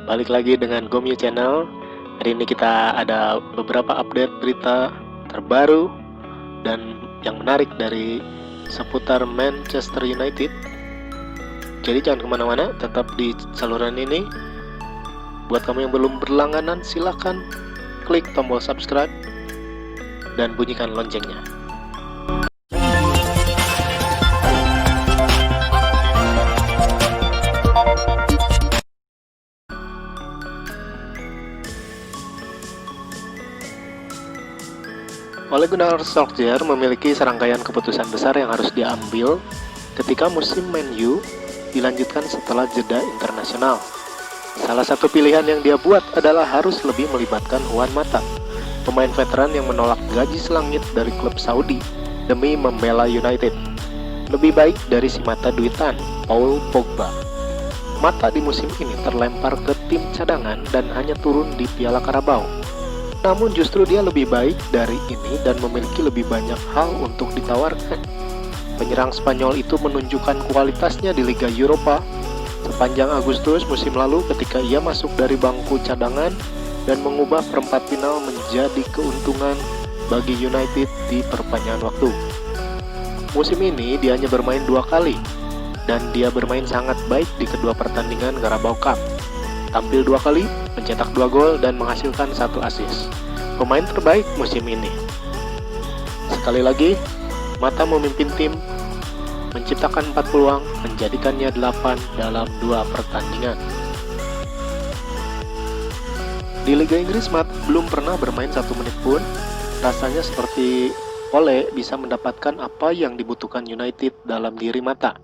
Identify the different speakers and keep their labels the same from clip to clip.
Speaker 1: balik lagi dengan Gomyo Channel. Hari ini kita ada beberapa update berita terbaru dan yang menarik dari seputar Manchester United. Jadi jangan kemana-mana, tetap di saluran ini. Buat kamu yang belum berlangganan, silahkan klik tombol subscribe dan bunyikan loncengnya. Ole Gunnar Solskjaer memiliki serangkaian keputusan besar yang harus diambil ketika musim Man U dilanjutkan setelah jeda internasional. Salah satu pilihan yang dia buat adalah harus lebih melibatkan Juan Mata, pemain veteran yang menolak gaji selangit dari klub Saudi demi membela United. Lebih baik dari si mata duitan, Paul Pogba. Mata di musim ini terlempar ke tim cadangan dan hanya turun di Piala Carabao. Namun justru dia lebih baik dari ini dan memiliki lebih banyak hal untuk ditawarkan. Penyerang Spanyol itu menunjukkan kualitasnya di Liga Eropa sepanjang Agustus musim lalu ketika ia masuk dari bangku cadangan dan mengubah perempat final menjadi keuntungan bagi United di perpanjangan waktu. Musim ini dia hanya bermain 2 kali dan dia bermain sangat baik di kedua pertandingan Carabao Cup. Tampil 2 kali, mencetak 2 gol dan menghasilkan 1 assist. Pemain terbaik musim ini. Sekali lagi, Mata memimpin tim, menciptakan 4 peluang, menjadikannya 8 dalam 2 pertandingan. Di Liga Inggris, Mata belum pernah bermain 1 menit pun. Rasanya seperti Ole bisa mendapatkan apa yang dibutuhkan United dalam diri Mata.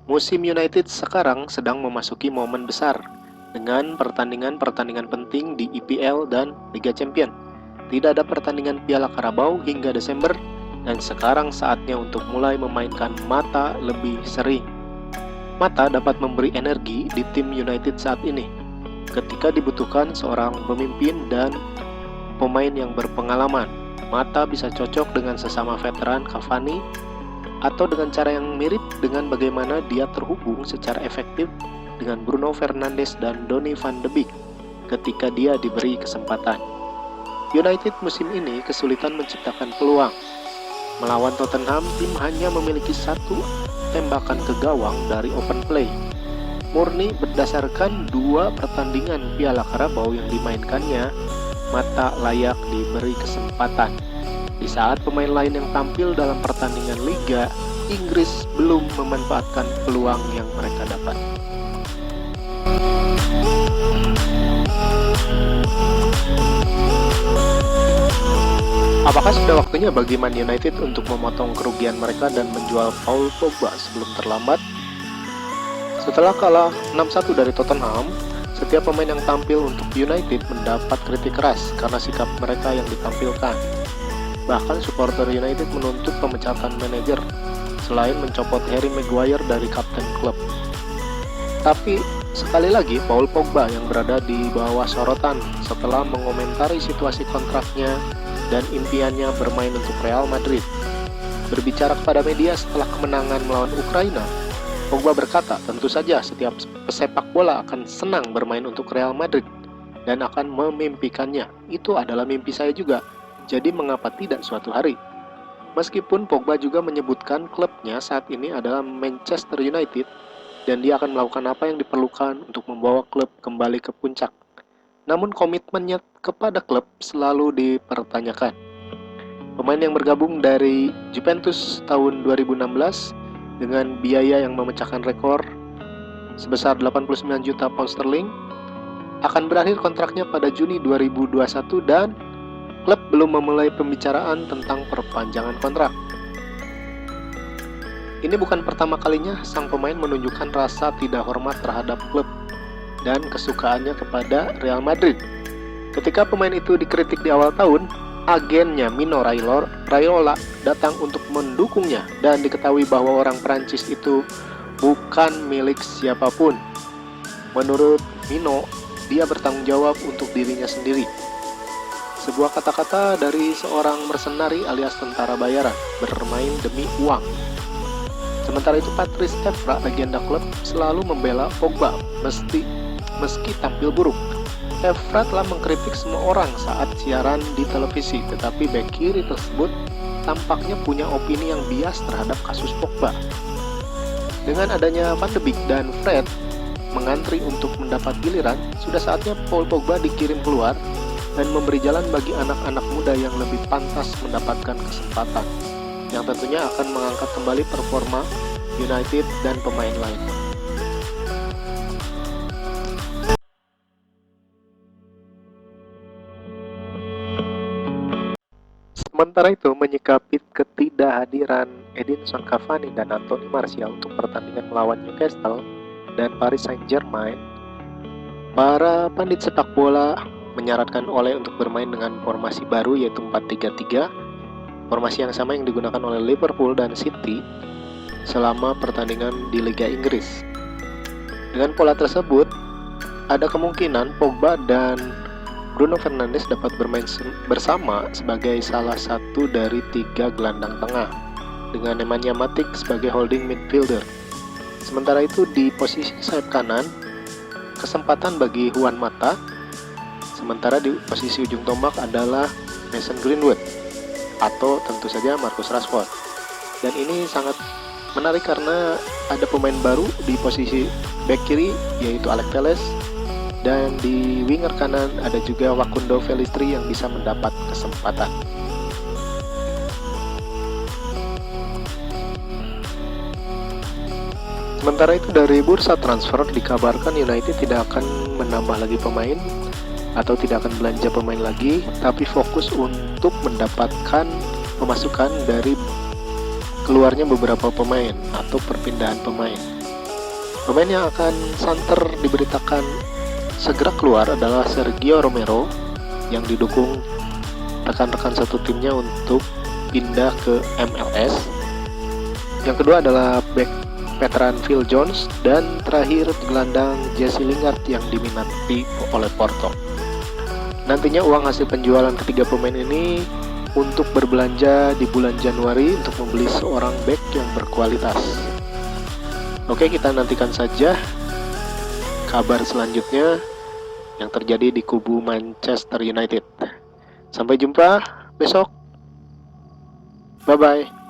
Speaker 1: Musim United sekarang sedang memasuki momen besar dengan pertandingan-pertandingan penting di EPL dan Liga Champions. Tidak ada pertandingan Piala Carabao hingga Desember dan sekarang saatnya untuk mulai memainkan Mata lebih sering. Mata dapat memberi energi di tim United saat ini ketika dibutuhkan seorang pemimpin dan pemain yang berpengalaman. Mata bisa cocok dengan sesama veteran Cavani atau dengan cara yang mirip dengan bagaimana dia terhubung secara efektif dengan Bruno Fernandes dan Donny van de Beek ketika dia diberi kesempatan. United musim ini kesulitan menciptakan peluang. Melawan Tottenham, tim hanya memiliki 1 tembakan ke gawang dari open play. Murni berdasarkan 2 pertandingan Piala Carabao yang dimainkannya, Mata layak diberi kesempatan. Di saat pemain lain yang tampil dalam pertandingan Liga Inggris belum memanfaatkan peluang yang mereka dapat. Apakah sudah waktunya bagi Man United untuk memotong kerugian mereka dan menjual Paul Pogba sebelum terlambat? Setelah kalah 6-1 dari Tottenham, setiap pemain yang tampil untuk United mendapat kritik keras karena sikap mereka yang ditampilkan. Bahkan supporter United menuntut pemecatan manajer, selain mencopot Harry Maguire dari kapten klub. Tapi sekali lagi Paul Pogba yang berada di bawah sorotan setelah mengomentari situasi kontraknya dan impiannya bermain untuk Real Madrid. Berbicara kepada media setelah kemenangan melawan Ukraina, Pogba berkata, tentu saja setiap pesepak bola akan senang bermain untuk Real Madrid dan akan memimpikannya. Itu adalah mimpi saya juga, jadi mengapa tidak suatu hari? Meskipun Pogba juga menyebutkan klubnya saat ini adalah Manchester United dan dia akan melakukan apa yang diperlukan untuk membawa klub kembali ke puncak. Namun komitmennya kepada klub selalu dipertanyakan. Pemain yang bergabung dari Juventus tahun 2016 dengan biaya yang memecahkan rekor sebesar 89 juta pound sterling akan berakhir kontraknya pada Juni 2021 dan klub belum memulai pembicaraan tentang perpanjangan kontrak. Ini bukan pertama kalinya sang pemain menunjukkan rasa tidak hormat terhadap klub dan kesukaannya kepada Real Madrid. Ketika pemain itu dikritik di awal tahun, agennya Mino Raiola datang untuk mendukungnya dan diketahui bahwa orang Prancis itu bukan milik siapapun. Menurut Mino, dia bertanggung jawab untuk dirinya sendiri. Sebuah kata-kata dari seorang mercenari alias tentara bayaran, bermain demi uang. Sementara itu Patrice Evra, legenda klub, selalu membela Pogba meski tampil buruk. Evra telah mengkritik semua orang saat siaran di televisi, tetapi bek kiri tersebut tampaknya punya opini yang bias terhadap kasus Pogba. Dengan adanya Van de Beek dan Fred mengantri untuk mendapat giliran, sudah saatnya Paul Pogba dikirim keluar dan memberi jalan bagi anak-anak muda yang lebih pantas mendapatkan kesempatan, yang tentunya akan mengangkat kembali performa United dan pemain lain. Sementara itu, menyikapi ketidakhadiran Edinson Cavani dan Anthony Martial untuk pertandingan melawan Newcastle dan Paris Saint-Germain, para pandit sepak bola menyarankan Ole untuk bermain dengan formasi baru yaitu 4-3-3, formasi yang sama yang digunakan oleh Liverpool dan City selama pertandingan di Liga Inggris. Dengan pola tersebut, ada kemungkinan Pogba dan Bruno Fernandes dapat bermain bersama sebagai salah satu dari 3 gelandang tengah, dengan Nemanja Matic sebagai holding midfielder. Sementara itu di posisi sayap kanan, kesempatan bagi Juan Mata, sementara di posisi ujung tombak adalah Mason Greenwood atau tentu saja Marcus Rashford. Dan ini sangat menarik karena ada pemain baru di posisi back kiri yaitu Alex Telles, dan di winger kanan ada juga Facundo Pellistri yang bisa mendapat kesempatan. Sementara itu dari bursa transfer dikabarkan United tidak akan menambah lagi pemain atau tidak akan belanja pemain lagi, tapi fokus untuk mendapatkan pemasukan dari keluarnya beberapa pemain atau perpindahan pemain. Pemain yang akan santer diberitakan segera keluar adalah Sergio Romero yang didukung rekan-rekan satu timnya untuk pindah ke MLS. Yang kedua adalah back veteran Phil Jones, dan terakhir gelandang Jesse Lingard yang diminati oleh Porto. Nantinya uang hasil penjualan ketiga pemain ini untuk berbelanja di bulan Januari untuk membeli seorang back yang berkualitas. Oke, kita nantikan saja kabar selanjutnya yang terjadi di kubu Manchester United. Sampai jumpa besok. Bye-bye.